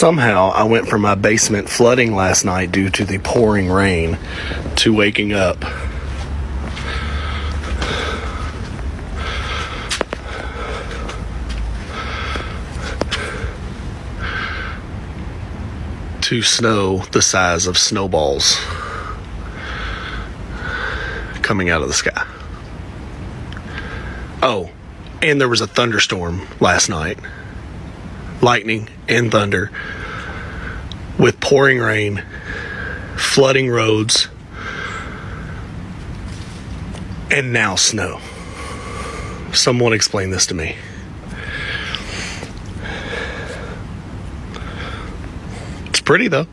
Somehow, I went from my basement flooding last night due to the pouring rain to waking up to snow the size of snowballs coming out of the sky. Oh, and there was a thunderstorm last night. Lightning and thunder with pouring rain, flooding roads, and now snow. Someone explain this to me. It's pretty though.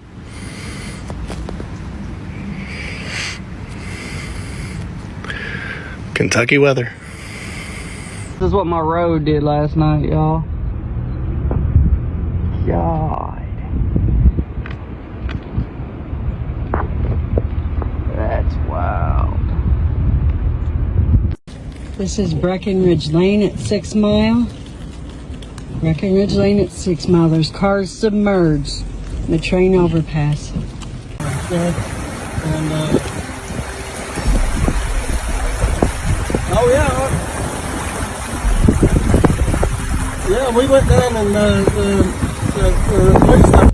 Kentucky weather. This is what my road did last night, y'all. God. That's wild. This is Breckenridge Lane at 6 Mile. Breckenridge Lane at 6 Mile. There's cars submerged. The train overpass. Oh yeah. Yeah, we went down and the police station.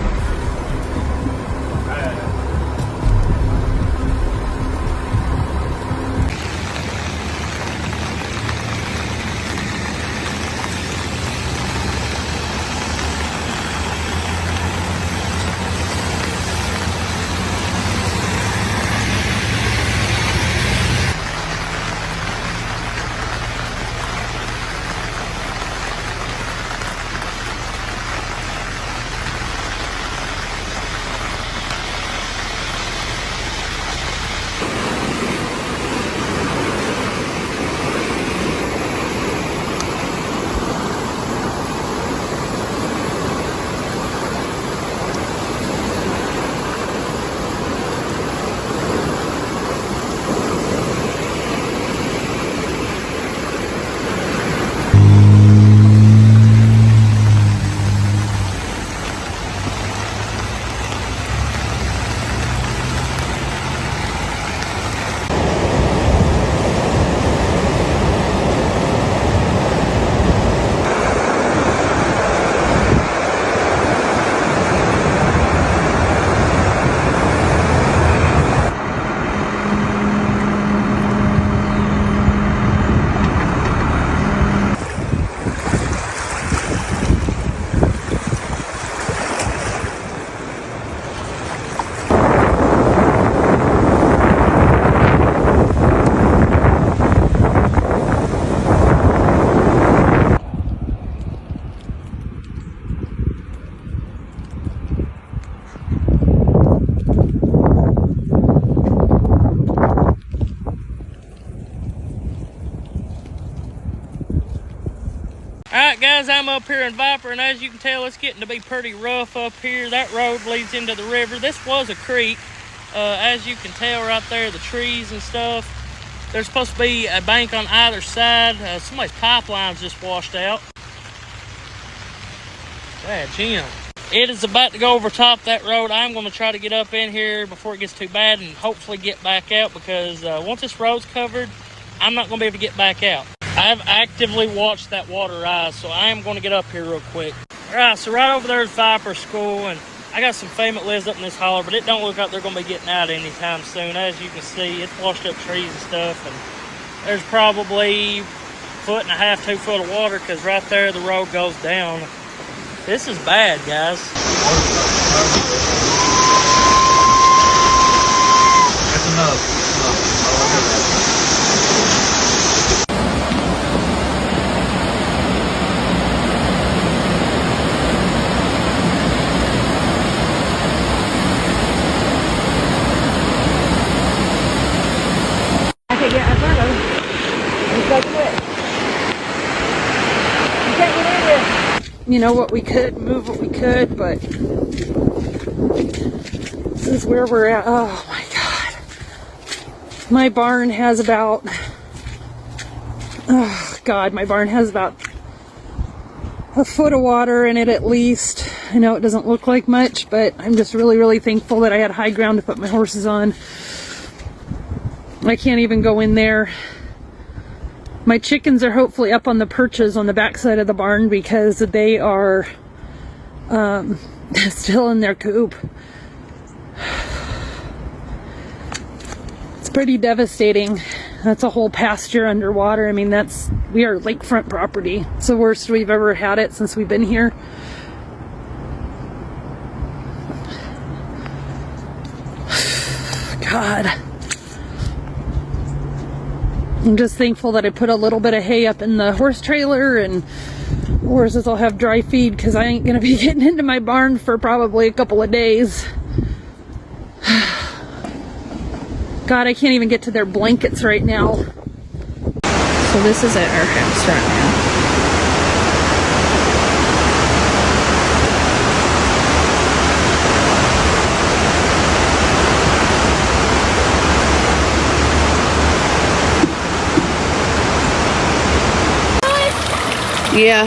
Alright guys, I'm up here in Viper, and as you can tell, it's getting to be pretty rough up here. That road leads into the river. This was a creek. As you can tell right there, the trees and stuff. There's supposed to be a bank on either side. Somebody's pipeline's just washed out. Bad Jim. It is about to go over top that road. I'm going to try to get up in here before it gets too bad and hopefully get back out, because once this road's covered, I'm not going to be able to get back out. I've actively watched that water rise, so I am going to get up here real quick. All right, so right over there is Viper School, and I got some family lives up in this holler, but it don't look like they're going to be getting out anytime soon. As you can see, it's washed up trees and stuff, and there's probably 1.5 to 2 foot of water, because right there the road goes down. This is bad, guys. That's enough. You know what, we could move what we could, but this is where we're at. Oh my God. My barn has about, oh God, my barn has about a foot of water in it at least. I know it doesn't look like much, but I'm just really, really thankful that I had high ground to put my horses on. I can't even go in there. My chickens are hopefully up on the perches on the backside of the barn because they are still in their coop. It's pretty devastating. That's a whole pasture underwater. I mean, we are lakefront property. It's the worst we've ever had it since we've been here. God. I'm just thankful that I put a little bit of hay up in the horse trailer, and horses will have dry feed because I ain't gonna be getting into my barn for probably a couple of days. God, I can't even get to their blankets right now. So this is at our house right now. Yeah.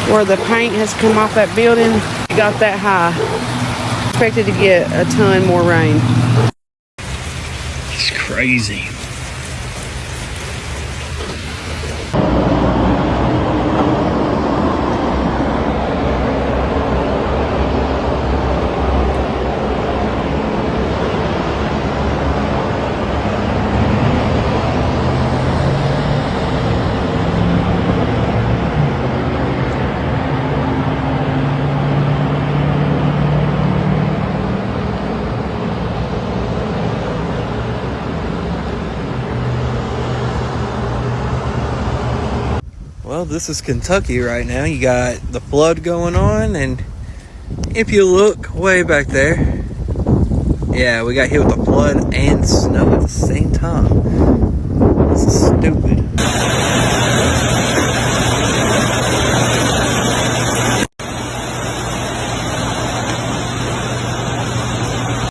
Where the paint has come off that building, it got that high. Expected to get a ton more rain. It's crazy. Well, this is Kentucky right now. You got the flood going on, and if you look way back there, yeah, we got hit with the flood and snow at the same time. This is stupid.